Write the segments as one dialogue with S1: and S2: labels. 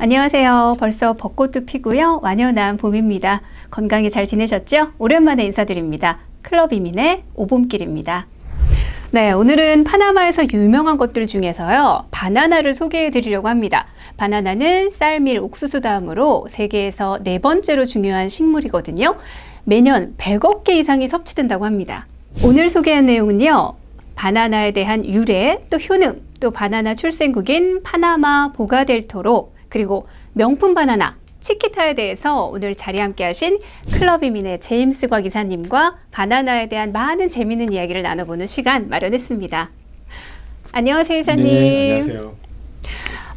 S1: 안녕하세요. 벌써 벚꽃도 피고요. 완연한 봄입니다. 건강히 잘 지내셨죠? 오랜만에 인사드립니다. 클럽 이민의 오봄길입니다. 네, 오늘은 파나마에서 유명한 것들 중에서요, 바나나를 소개해 드리려고 합니다. 바나나는 쌀, 밀, 옥수수 다음으로 세계에서 네 번째로 중요한 식물이거든요. 매년 100억 개 이상이 섭취된다고 합니다. 오늘 소개한 내용은요, 바나나에 대한 유래, 또 효능, 또 바나나 출생국인 파나마 보가델토로, 그리고 명품 바나나 치키타에 대해서 오늘 자리 함께 하신 클럽 이민의 제임스 곽 이사님과 바나나에 대한 많은 재미있는 이야기를 나눠보는 시간 마련했습니다. 안녕하세요, 이사님.
S2: 네, 안녕하세요.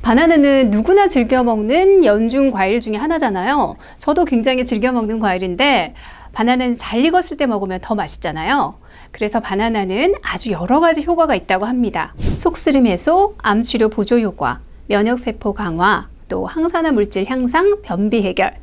S1: 바나나는 누구나 즐겨 먹는 연중 과일 중에 하나잖아요. 저도 굉장히 즐겨 먹는 과일인데 바나나는 잘 익었을 때 먹으면 더 맛있잖아요. 그래서 바나나는 아주 여러 가지 효과가 있다고 합니다. 속쓰림 해소, 암 치료 보조 효과, 면역세포 강화, 또 항산화 물질 향상, 변비 해결,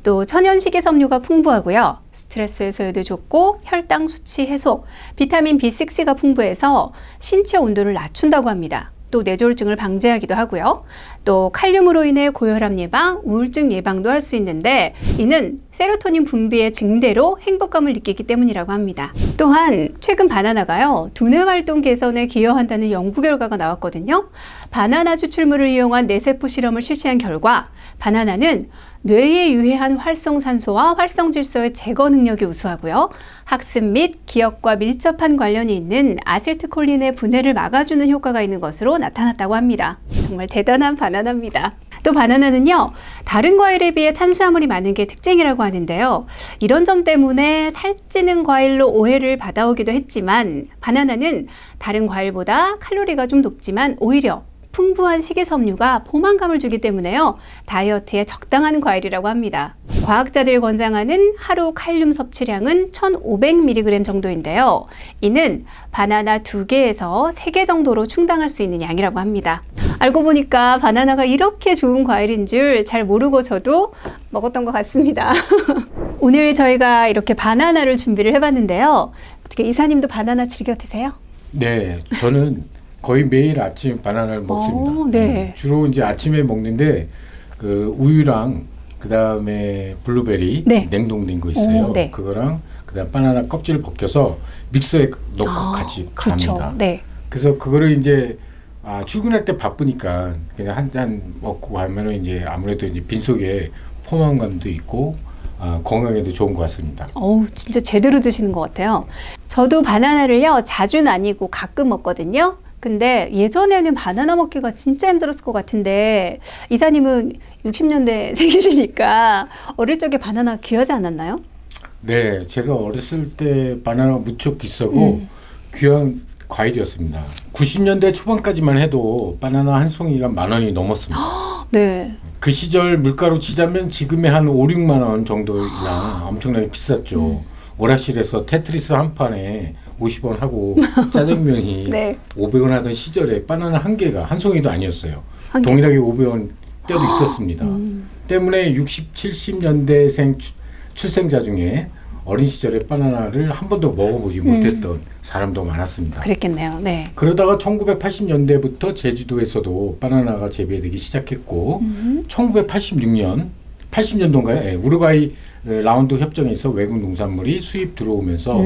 S1: 또 천연 식이섬유가 풍부하고요. 스트레스 해소에도 좋고 혈당 수치 해소, 비타민 B6가 풍부해서 신체 온도를 낮춘다고 합니다. 또 뇌졸중을 방지하기도 하고요. 또 칼륨으로 인해 고혈압 예방, 우울증 예방도 할 수 있는데 이는 세로토닌 분비의 증대로 행복감을 느끼기 때문이라고 합니다. 또한 최근 바나나가요, 두뇌 활동 개선에 기여한다는 연구 결과가 나왔거든요. 바나나 추출물을 이용한 뇌세포 실험을 실시한 결과 바나나는 뇌에 유해한 활성산소와 활성질소의 제거 능력이 우수하고요. 학습 및 기억과 밀접한 관련이 있는 아세트콜린의 분해를 막아주는 효과가 있는 것으로 나타났다고 합니다. 정말 대단한 바나나입니다. 또 바나나는요, 다른 과일에 비해 탄수화물이 많은 게 특징이라고 하는데요. 이런 점 때문에 살찌는 과일로 오해를 받아오기도 했지만 바나나는 다른 과일보다 칼로리가 좀 높지만 오히려 풍부한 식이섬유가 포만감을 주기 때문에요, 다이어트에 적당한 과일이라고 합니다. 과학자들이 권장하는 하루 칼륨 섭취량은 1500mg 정도인데요. 이는 바나나 2개에서 3개 정도로 충당할 수 있는 양이라고 합니다. 알고 보니까 바나나가 이렇게 좋은 과일인 줄 잘 모르고 저도 먹었던 것 같습니다. 오늘 저희가 이렇게 바나나를 준비를 해봤는데요. 어떻게 이사님도 바나나 즐겨 드세요?
S2: 네, 저는 거의 매일 아침 바나나를 먹습니다.
S1: 네.
S2: 주로 이제 아침에 먹는데 그 우유랑 그 다음에 블루베리,
S1: 네.
S2: 냉동된 거 있어요.
S1: 네.
S2: 그거랑 그다음 바나나 껍질을 벗겨서 믹서에 넣고 같이
S1: 그렇죠.
S2: 갑니다.
S1: 네.
S2: 그래서 그거를 이제 출근할 때 바쁘니까 그냥 한 잔 먹고 가면은 이제 아무래도 이제 빈속에 포만감도 있고 건강에도 좋은 것 같습니다.
S1: 진짜 제대로 드시는 것 같아요. 저도 바나나를요, 자주는 아니고 가끔 먹거든요. 근데 예전에는 바나나 먹기가 진짜 힘들었을 것 같은데 이사님은 60년대 생이시니까 어릴 적에 바나나 귀하지 않았나요?
S2: 네, 제가 어렸을 때 바나나가 무척 비싸고 귀한 과일이었습니다. 90년대 초반까지만 해도 바나나 한 송이가 10,000원이 넘었습니다.
S1: 네.
S2: 그 시절 물가로 치자면 지금의 한 5, 6만 원 정도나 엄청나게 비쌌죠. 오락실에서 테트리스 한 판에 50원 하고 짜장면이
S1: 네.
S2: 500원 하던 시절에 바나나 한 개가 한 송이도 아니었어요. 동일하게 500원 때도 있었습니다. 때문에 60, 70년대생 출생자 중에 어린 시절에 바나나를 한 번도 먹어보지 못했던 사람도 많았습니다.
S1: 그랬겠네요. 네.
S2: 그러다가 1980년대부터 제주도에서도 바나나가 재배되기 시작했고 1986년, 80년도인가요? 네, 우루과이 라운드 협정에서 외국 농산물이 수입 들어오면서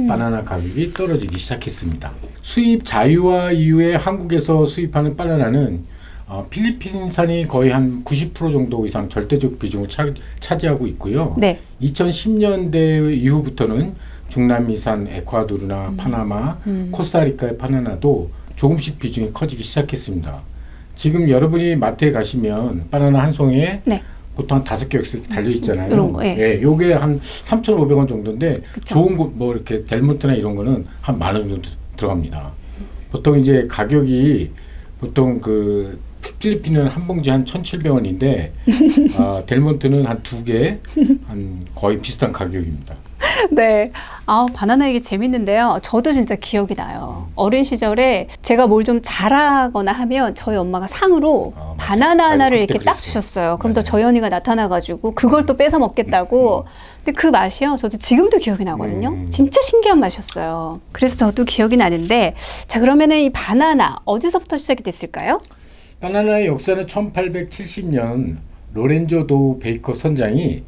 S2: 바나나 가격이 떨어지기 시작했습니다. 수입 자유화 이후에 한국에서 수입하는 바나나는 필리핀산이 거의 한 90% 정도 이상 절대적 비중을 차지하고 있고요. 네. 2010년대 이후부터는 중남미산 에콰도르나 파나마, 코스타리카의 바나나도 조금씩 비중이 커지기 시작했습니다. 지금 여러분이 마트에 가시면 바나나 한 송이에 보통 한 5개 이렇게 달려있잖아요.
S1: 그런 거, 예.
S2: 예, 요게 한 3,500원 정도인데, 그쵸. 좋은 거, 뭐 이렇게 델몬트나 이런 거는 한 10,000원 정도 들어갑니다. 보통 이제 가격이 보통 그 필리핀은 한 봉지 한 1,700원인데, 델몬트는 한 2개, 한 거의 비슷한 가격입니다.
S1: 네. 바나나 얘기 재밌는데요. 저도 진짜 기억이 나요. 어린 시절에 제가 뭘 좀 잘하거나 하면 저희 엄마가 상으로 바나나 하나를 이렇게 딱 주셨어요. 그럼 또 저희 언니가 나타나가지고 그걸 또 뺏어 먹겠다고. 근데 그 맛이요, 저도 지금도 기억이 나거든요. 진짜 신기한 맛이었어요. 그래서 저도 기억이 나는데, 자, 그러면은 이 바나나 어디서부터 시작이 됐을까요?
S2: 바나나의 역사는 1870년 로렌조 도우 베이커 선장이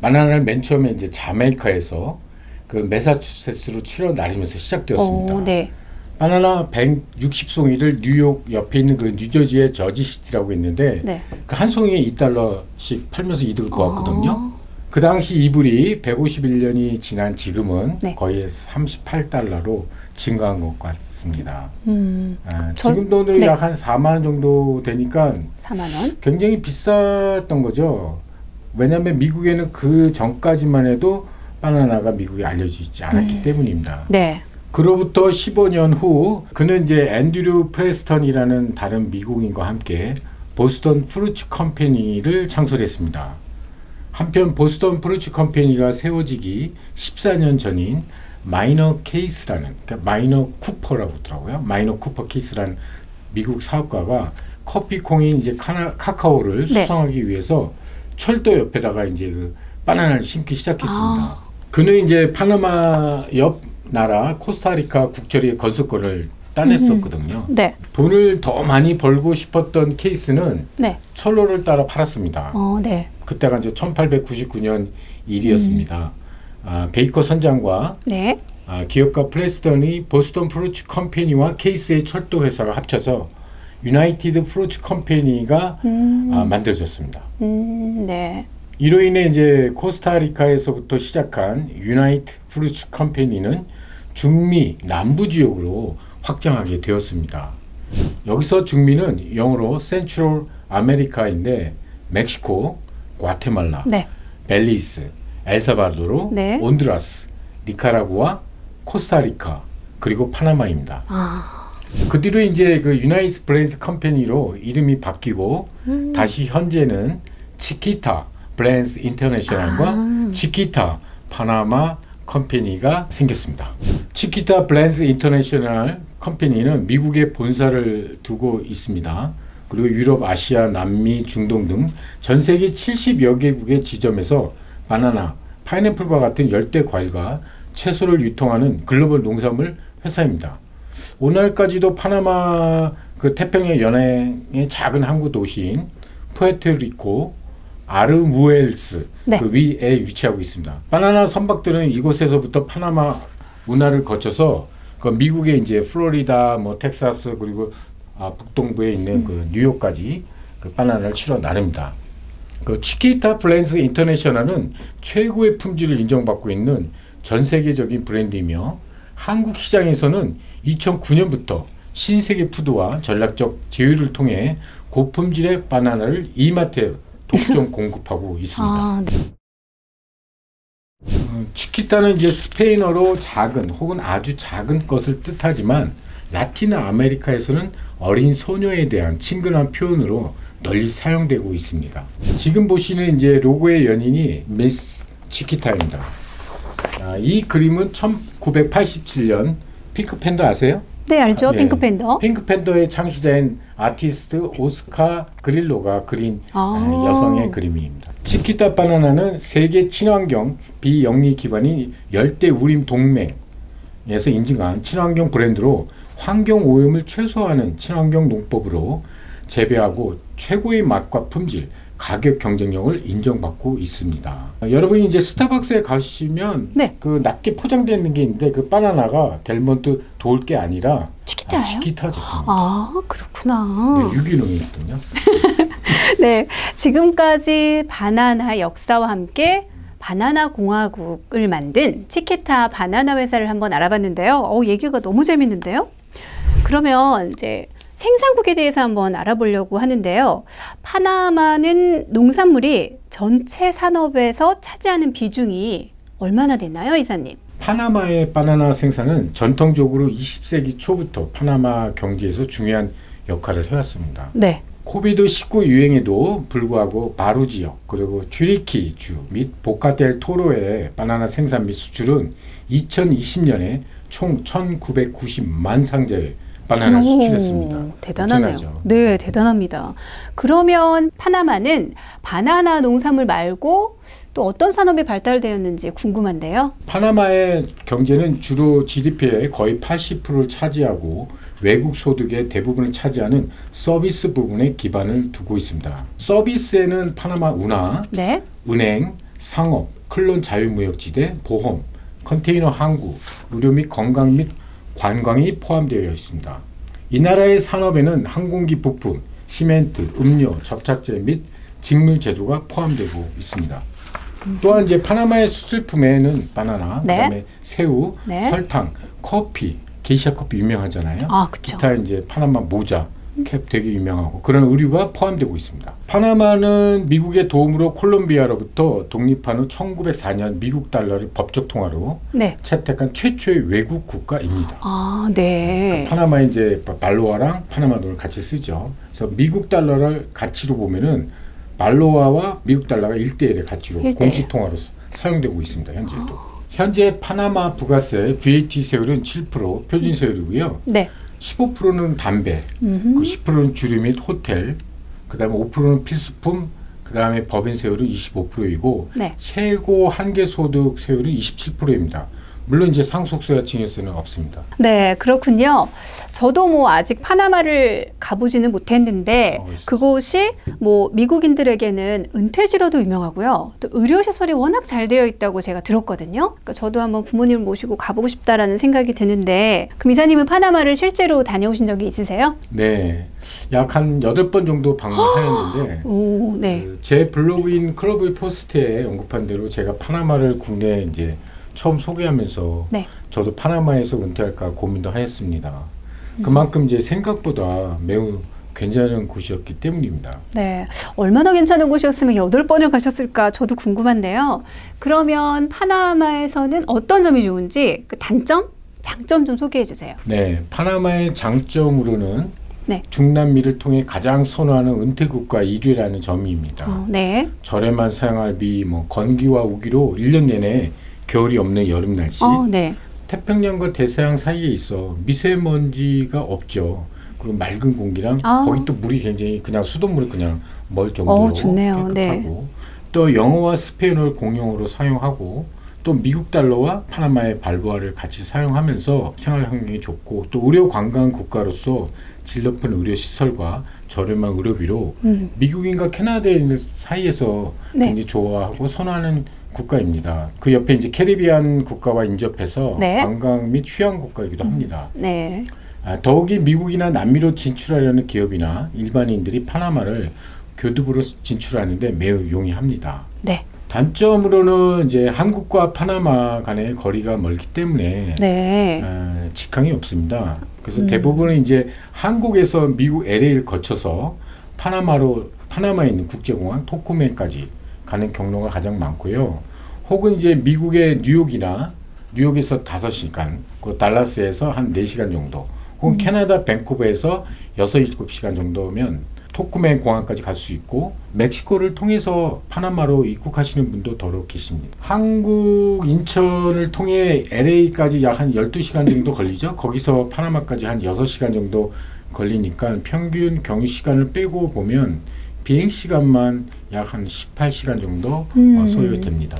S2: 바나나를 맨 처음에 이제 자메이카에서 그 매사추세츠로 치러 나르면서 시작되었습니다.
S1: 오, 네.
S2: 바나나 160송이를 뉴욕 옆에 있는 그 뉴저지의 저지시티라고 있는데
S1: 네.
S2: 그 한 송이에 $2씩 팔면서 이득을 보았거든요.
S1: 아.
S2: 그 당시 이불이 151년이 지난 지금은
S1: 네.
S2: 거의 $38로 증가한 것 같습니다.
S1: 저-
S2: 지금 돈으로
S1: 네.
S2: 약 한 4만 원 정도 되니까
S1: 4만 원.
S2: 굉장히 비쌌던 거죠. 왜냐하면 미국에는 그 전까지만 해도 바나나가 미국에 알려지지 않았기 때문입니다.
S1: 네.
S2: 그로부터 15년 후 그는 이제 앤드류 프레스턴이라는 다른 미국인과 함께 보스턴 프루츠 컴퍼니를 창설했습니다. 한편 보스턴 프루츠 컴퍼니가 세워지기 14년 전인 마이너 케이스라는, 그러니까 마이너 쿠퍼라고 하더라고요. 마이너 쿠퍼 케이스라는 미국 사업가가 커피콩인 이제 카카오를
S1: 네.
S2: 수송하기 위해서 철도 옆에다가 이제 그 바나나를 심기 시작했습니다.
S1: 아.
S2: 그는 이제 파나마 옆 나라 코스타리카 국철의 건설권을 따냈었거든요.
S1: 네.
S2: 돈을 더 많이 벌고 싶었던 케이스는
S1: 네.
S2: 철로를 따라 팔았습니다.
S1: 네.
S2: 그때가 이제 1899년 일이었습니다. 베이커 선장과
S1: 네.
S2: 기업가 프레스턴이 보스턴 프루츠 컴퍼니와 케이스의 철도 회사가 합쳐서 유나이티드 프루츠 컴퍼니가 만들어졌습니다.
S1: 네.
S2: 이로 인해 이제 코스타리카에서부터 시작한 유나이트 프루츠 컴퍼니는 중미 남부 지역으로 확장하게 되었습니다. 여기서 중미는 영어로 센트럴 아메리카인데 멕시코, 과테말라,
S1: 네.
S2: 벨리스, 엘사바도르,
S1: 네.
S2: 온두라스, 니카라구아, 코스타리카 그리고 파나마입니다. 그 뒤로 이제 그 유나이트 브랜드 컴퍼니로 이름이 바뀌고 다시 현재는 치키타 브랜드 인터내셔널과 치키타 파나마 컴퍼니가 생겼습니다. 치키타 브랜드 인터내셔널 컴퍼니는 미국에 본사를 두고 있습니다. 그리고 유럽, 아시아, 남미, 중동 등 전 세계 70여 개국의 지점에서 바나나, 파인애플과 같은 열대 과일과 채소를 유통하는 글로벌 농산물 회사입니다. 오늘까지도 파나마 그 태평양 연해의 작은 항구 도시인 푸에르토리코 아르무엘스
S1: 네.
S2: 그 위에 위치하고 있습니다. 바나나 선박들은 이곳에서부터 파나마 운하를 거쳐서 그 미국의 이제 플로리다, 뭐 텍사스 그리고 북동부에 있는 그 뉴욕까지 그 바나나를 실어 나릅니다. 그 치키타 브랜드 인터내셔널은 최고의 품질을 인정받고 있는 전 세계적인 브랜드이며 한국 시장에서는 2009년부터 신세계 푸드와 전략적 제휴를 통해 고품질의 바나나를 이마트에 독점 공급하고 있습니다.
S1: 네.
S2: 치키타는 이제 스페인어로 작은 혹은 아주 작은 것을 뜻하지만 라틴 아메리카에서는 어린 소녀에 대한 친근한 표현으로 널리 사용되고 있습니다. 지금 보시는 이제 로고의 연인이 미스 치키타입니다. 이 그림은 1987년 핑크팬더 아세요?
S1: 네, 알죠.
S2: 예.
S1: 핑크팬더.
S2: 핑크팬더의 창시자인 아티스트 오스카 그릴로가 그린 여성의 그림입니다. 치키타 바나나는 세계 친환경 비영리 기관인 열대우림 동맹에서 인증한 친환경 브랜드로 환경 오염을 최소화하는 친환경 농법으로 재배하고 최고의 맛과 품질, 가격 경쟁력을 인정받고 있습니다. 여러분이 이제 스타벅스에 가시면
S1: 네.
S2: 그 낮게 포장되어 있는 게 있는데 그 바나나가 델몬트 도울 게 아니라
S1: 치키타예요?
S2: 치키타 제품입니다.
S1: 그렇구나.
S2: 네, 유기농이거든요.
S1: 네, 지금까지 바나나 역사와 함께 바나나 공화국을 만든 치키타 바나나 회사를 한번 알아봤는데요. 얘기가 너무 재밌는데요. 그러면 이제 생산국에 대해서 한번 알아보려고 하는데요. 파나마는 농산물이 전체 산업에서 차지하는 비중이 얼마나 되나요, 이사님?
S2: 파나마의 바나나 생산은 전통적으로 20세기 초부터 파나마 경제에서 중요한 역할을 해왔습니다.
S1: 네.
S2: 코비드-19 유행에도 불구하고 바루 지역 그리고 츄리키 주 및 보카델 토로의 바나나 생산 및 수출은 2020년에 총 1990만 상자의 바나나를 수출했습니다.
S1: 대단하네요.
S2: 엄청나죠?
S1: 네, 대단합니다. 그러면 파나마는 바나나 농산물 말고 또 어떤 산업이 발달되었는지 궁금한데요.
S2: 파나마의 경제는 주로 GDP의 거의 80%를 차지하고 외국 소득의 대부분을 차지하는 서비스 부분에 기반을 두고 있습니다. 서비스에는 파나마 운하,
S1: 네.
S2: 은행, 상업, 클론 자유무역지대, 보험, 컨테이너 항구, 의료 및 건강 및 관광이 포함되어 있습니다. 이 나라의 산업에는 항공기 부품, 시멘트, 음료, 접착제 및 직물 제조가 포함되고 있습니다. 또한 이제 파나마의 수출품에는 바나나,
S1: 네.
S2: 그다음에 새우,
S1: 네.
S2: 설탕, 커피, 게이샤 커피 유명하잖아요.
S1: 아, 그쵸.
S2: 기타 이제 파나마 모자, 캡 되게 유명하고 그런 의류가 포함되고 있습니다. 파나마는 미국의 도움으로 콜롬비아로부터 독립한 후 1904년 미국 달러를 법적 통화로
S1: 네.
S2: 채택한 최초의 외국 국가입니다.
S1: 아, 네.
S2: 파나마에 이제 발로아랑 파나마 돈을 같이 쓰죠. 그래서 미국 달러를 가치로 보면은 발로아와 미국 달러가 1대1의 가치로
S1: 1대1.
S2: 공식 통화로 사용되고 있습니다. 현재도. 현재 파나마 부가세 VAT 세율은 7%, 표준 세율이고요.
S1: 네.
S2: 15%는 담배, 그 10%는 주류 및 호텔, 그다음에 5%는 필수품, 그다음에 법인 세율은 25%이고
S1: 네.
S2: 최고 한계 소득 세율은 27%입니다. 물론 이제 상속세와 증여세는 없습니다.
S1: 네, 그렇군요. 저도 뭐 아직 파나마를 가보지는 못했는데 그곳이 뭐 미국인들에게는 은퇴지로도 유명하고요. 또 의료시설이 워낙 잘 되어 있다고 제가 들었거든요. 그러니까 저도 한번 부모님을 모시고 가보고 싶다라는 생각이 드는데 그럼 이사님은 파나마를 실제로 다녀오신 적이 있으세요?
S2: 네, 약 한 8번 정도 방문하였는데
S1: 오, 네.
S2: 제 블로그인 클럽의 포스트에 언급한 대로 제가 파나마를 국내에 이제 처음 소개하면서
S1: 네.
S2: 저도 파나마에서 은퇴할까 고민도 하였습니다. 그만큼 이제 생각보다 매우 괜찮은 곳이었기 때문입니다.
S1: 네. 얼마나 괜찮은 곳이었으면 8번을 가셨을까 저도 궁금한데요. 그러면 파나마에서는 어떤 점이 좋은지 그 단점, 장점 좀 소개해 주세요.
S2: 네, 파나마의 장점으로는
S1: 네.
S2: 중남미를 통해 가장 선호하는 은퇴국가 1위라는 점입니다.
S1: 네.
S2: 저렴한 생활비, 뭐 건기와 우기로 1년 내내 겨울이 없는 여름 날씨,
S1: 네.
S2: 태평양과 대서양 사이에 있어 미세먼지가 없죠. 그리고 맑은 공기랑 거기 또 물이 굉장히 그냥 수돗물이 그냥 멀 정도로
S1: 좋네요.
S2: 깨끗하고
S1: 네.
S2: 또 영어와 스페인어를 공용어로 사용하고 또 미국 달러와 파나마의 발보아를 같이 사용하면서 생활 환경이 좋고 또 의료 관광 국가로서 질 높은 의료 시설과 저렴한 의료비로 미국인과 캐나다인 사이에서
S1: 네.
S2: 굉장히 좋아하고 선호하는 국가입니다. 그 옆에 이제 캐리비안 국가와 인접해서
S1: 네.
S2: 관광 및 휴양 국가이기도 합니다.
S1: 네.
S2: 더욱이 미국이나 남미로 진출하려는 기업이나 일반인들이 파나마를 교두보로 진출하는데 매우 용이합니다.
S1: 네.
S2: 단점으로는 이제 한국과 파나마 간의 거리가 멀기 때문에
S1: 네.
S2: 직항이 없습니다. 그래서 대부분은 이제 한국에서 미국 LA를 거쳐서 파나마에 있는 국제공항 토쿠멘까지 가는 경로가 가장 많고요. 혹은 이제 미국의 뉴욕에서 5시간, 그리고 달라스에서 한 4시간 정도, 혹은 캐나다 밴쿠버에서 6-7시간 정도면 토쿠멘 공항까지 갈 수 있고 멕시코를 통해서 파나마로 입국하시는 분도 더러 계십니다. 한국 인천을 통해 LA까지 약 한 12시간 정도 걸리죠. 거기서 파나마까지 한 6시간 정도 걸리니까 평균 경유 시간을 빼고 보면 비행 시간만 약 한 18시간 정도 소요됩니다.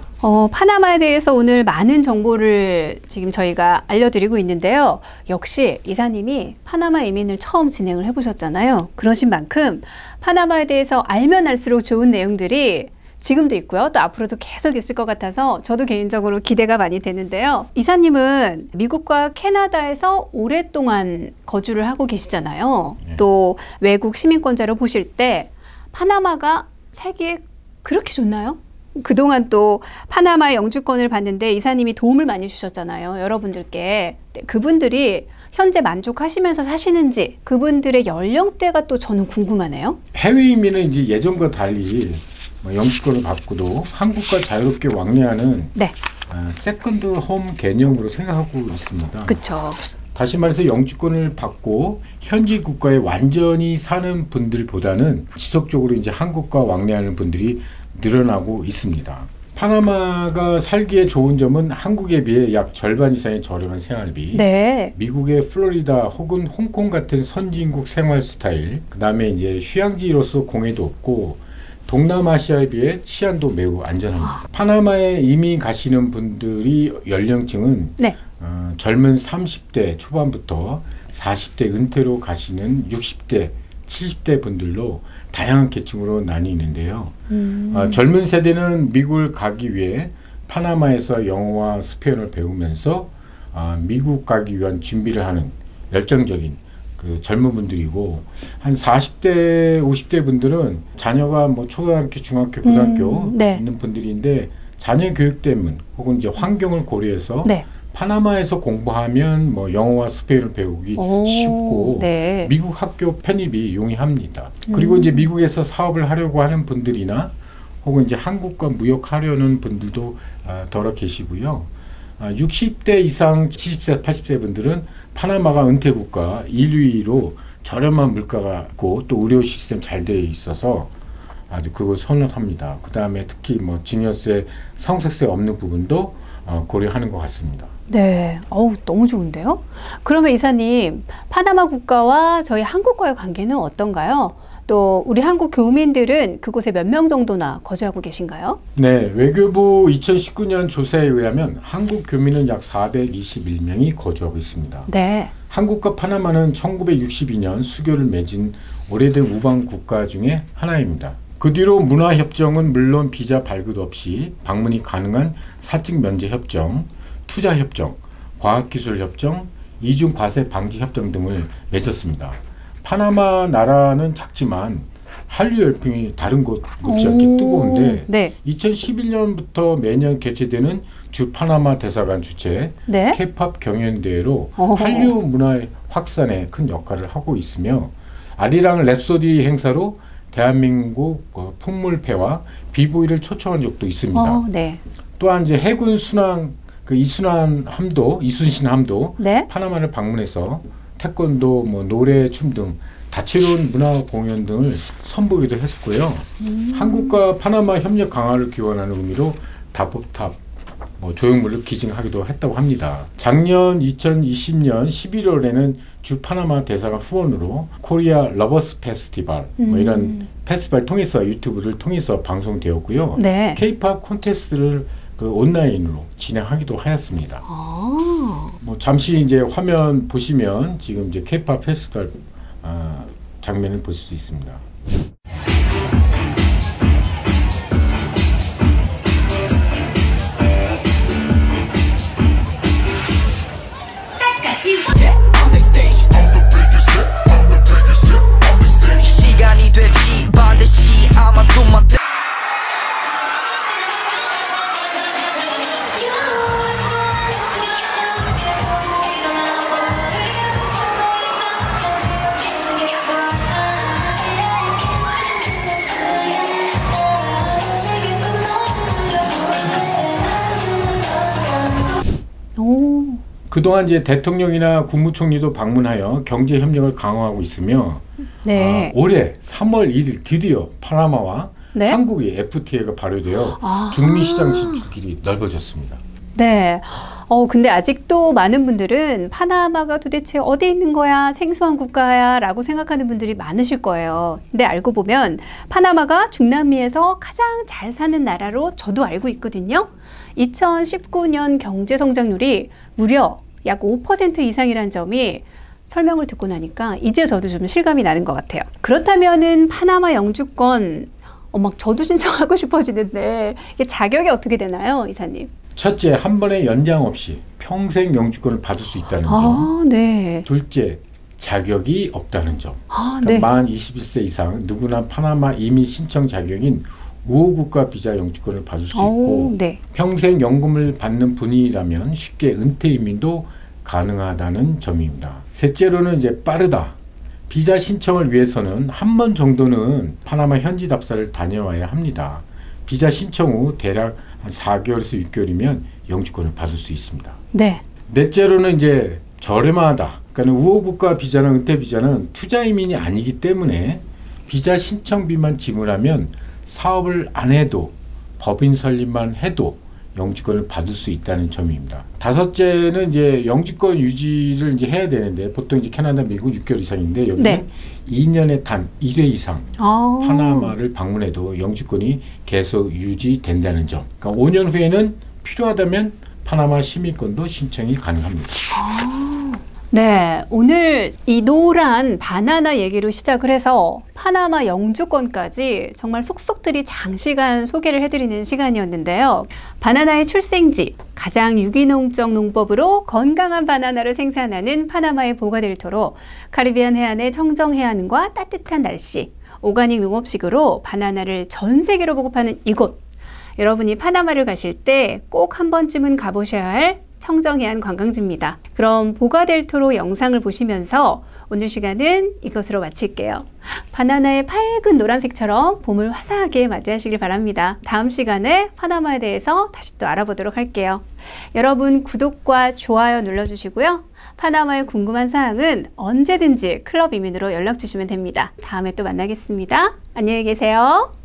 S1: 파나마에 대해서 오늘 많은 정보를 지금 저희가 알려드리고 있는데요. 역시 이사님이 파나마 이민을 처음 진행을 해보셨잖아요. 그러신 만큼 파나마에 대해서 알면 알수록 좋은 내용들이 지금도 있고요. 또 앞으로도 계속 있을 것 같아서 저도 개인적으로 기대가 많이 되는데요. 이사님은 미국과 캐나다에서 오랫동안 거주를 하고 계시잖아요.
S2: 네.
S1: 또 외국 시민권자로 보실 때 파나마가 살기에 그렇게 좋나요? 그동안 또 파나마의 영주권을 받는데 이사님이 도움을 많이 주셨잖아요. 여러분들께. 그분들이 현재 만족하시면서 사시는지 그분들의 연령대가 또 저는 궁금하네요.
S2: 해외 이민은 이제 예전과 달리 영주권을 받고도 한국과 자유롭게 왕래하는
S1: 네.
S2: 세컨드 홈 개념으로 생각하고 있습니다.
S1: 그렇죠.
S2: 다시 말해서 영주권을 받고 현지 국가에 완전히 사는 분들보다는 지속적으로 이제 한국과 왕래하는 분들이 늘어나고 있습니다. 파나마가 살기에 좋은 점은 한국에 비해 약 절반 이상의 저렴한 생활비,
S1: 네.
S2: 미국의 플로리다 혹은 홍콩 같은 선진국 생활 스타일, 그 다음에 이제 휴양지로서 공해도 없고 동남아시아에 비해 치안도 매우 안전합니다. 파나마에 이미 가시는 분들이 연령층은
S1: 네.
S2: 젊은 30대 초반부터 40대 은퇴로 가시는 60대, 70대 분들로 다양한 계층으로 나뉘는데요. 젊은 세대는 미국을 가기 위해 파나마에서 영어와 스페인어를 배우면서 미국 가기 위한 준비를 하는 열정적인 그 젊은 분들이고, 한 40대, 50대 분들은 자녀가 뭐 초등학교, 중학교, 고등학교
S1: 네.
S2: 있는 분들인데 자녀 교육 때문 혹은 이제 환경을 고려해서
S1: 네.
S2: 파나마에서 공부하면 뭐 영어와 스페인어를 배우기 쉽고
S1: 네.
S2: 미국 학교 편입이 용이합니다. 그리고 이제 미국에서 사업을 하려고 하는 분들이나 혹은 이제 한국과 무역하려는 분들도 더러 계시고요. 60대 이상 70세, 80세 분들은 파나마가 은퇴 국가 1위로 저렴한 물가가 있고 또 의료 시스템 잘 되어 있어서 아주 그걸 선호합니다. 그 다음에 특히 뭐 증여세, 상속세 없는 부분도 고려하는 것 같습니다.
S1: 네. 어우, 너무 좋은데요? 그러면 이사님, 파나마 국가와 저희 한국과의 관계는 어떤가요? 또 우리 한국 교민들은 그곳에 몇 명 정도나 거주하고 계신가요?
S2: 네, 외교부 2019년 조사에 의하면 한국 교민은 약 421명이 거주하고 있습니다.
S1: 네.
S2: 한국과 파나마는 1962년 수교를 맺은 오래된 우방 국가 중에 하나입니다. 그 뒤로 문화협정은 물론 비자 발급 없이 방문이 가능한 사직 면제 협정, 투자 협정, 과학기술 협정, 이중 과세 방지 협정 등을 맺었습니다. 파나마 나라는 작지만 한류 열풍이 다른 곳 못지않게 뜨거운데
S1: 네.
S2: 2011년부터 매년 개최되는 주 파나마 대사관 주최
S1: 네.
S2: K-팝 경연대회로 한류 문화의 확산에 큰 역할을 하고 있으며 아리랑 랩소디 행사로 대한민국 풍물패와 비보이를 초청한 적도 있습니다.
S1: 네.
S2: 또한 이제 해군 순항 이순신 함도
S1: 네.
S2: 파나마를 방문해서 태권도, 뭐 노래, 춤 등 다채로운 문화 공연 등을 선보이기도 했었고요. 한국과 파나마 협력 강화를 기원하는 의미로 다보탑 조형물을 기증하기도 했다고 합니다. 작년 2020년 11월에는 주 파나마 대사관 후원으로 코리아 러버스 페스티벌 이런 페스티벌 통해서 유튜브를 통해서 방송되었고요.
S1: 네.
S2: K-팝 콘테스트를 온라인으로 진행하기도 하였습니다. 잠시 이제 화면 보시면 지금 이제 K-팝 페스티벌 장면을 보실 수 있습니다.
S3: 시간이 되지 반드시 아마도 맞다.
S2: 그동안 이제 대통령이나 국무총리도 방문하여 경제 협력을 강화하고 있으며
S1: 네.
S2: 올해 3월 1일 드디어 파나마와
S1: 네?
S2: 한국의 FTA가 발효되어 중미 시장 진출길이 넓어졌습니다.
S1: 네. 근데 아직도 많은 분들은 파나마가 도대체 어디 있는 거야? 생소한 국가야? 라고 생각하는 분들이 많으실 거예요. 근데 알고 보면 파나마가 중남미에서 가장 잘 사는 나라로 저도 알고 있거든요. 2019년 경제 성장률이 무려 약 5% 이상이라는 점이 설명을 듣고 나니까 이제 저도 좀 실감이 나는 것 같아요. 그렇다면은 파나마 영주권 막 저도 신청하고 싶어지는데 이게 자격이 어떻게 되나요, 이사님?
S2: 첫째, 한 번에 연장 없이 평생 영주권을 받을 수 있다는 점.
S1: 네.
S2: 둘째, 자격이 없다는 점.
S1: 네.
S2: 그러니까 만 21세 이상 누구나 파나마 이민 신청 자격인 우호국가 비자 영주권을 받을 수 있고
S1: 네.
S2: 평생 연금을 받는 분이라면 쉽게 은퇴 이민도 가능하다는 점입니다. 셋째로는 이제 빠르다. 비자 신청을 위해서는 한 번 정도는 파나마 현지 답사를 다녀와야 합니다. 비자 신청 후 대략 한 4개월에서 6개월이면 영주권을 받을 수 있습니다.
S1: 네.
S2: 넷째로는 이제 저렴하다. 그러니까 우호국가 비자나 은퇴 비자는 투자 이민이 아니기 때문에 비자 신청비만 지불하면 사업을 안 해도 법인 설립만 해도 영주권을 받을 수 있다는 점입니다. 다섯째는 이제 영주권 유지를 이제 해야 되는데 보통 이제 캐나다, 미국 6개월 이상인데 여기는
S1: 네.
S2: 2년에 단 1회 이상 파나마를 방문해도 영주권이 계속 유지된다는 점. 그러니까 5년 후에는 필요하다면 파나마 시민권도 신청이 가능합니다.
S1: 네, 오늘 이 노란 바나나 얘기로 시작을 해서 파나마 영주권까지 정말 속속들이 장시간 소개를 해드리는 시간이었는데요. 바나나의 출생지, 가장 유기농적 농법으로 건강한 바나나를 생산하는 파나마의 보가델토로 카리비안 해안의 청정 해안과 따뜻한 날씨, 오가닉 농업식으로 바나나를 전 세계로 보급하는 이곳. 여러분이 파나마를 가실 때 꼭 한 번쯤은 가보셔야 할 청정해안 관광지입니다. 그럼 보가델토로 영상을 보시면서 오늘 시간은 이것으로 마칠게요. 바나나의 밝은 노란색처럼 봄을 화사하게 맞이하시길 바랍니다. 다음 시간에 파나마에 대해서 다시 또 알아보도록 할게요. 여러분 구독과 좋아요 눌러주시고요. 파나마에 궁금한 사항은 언제든지 클럽 이민으로 연락 주시면 됩니다. 다음에 또 만나겠습니다. 안녕히 계세요.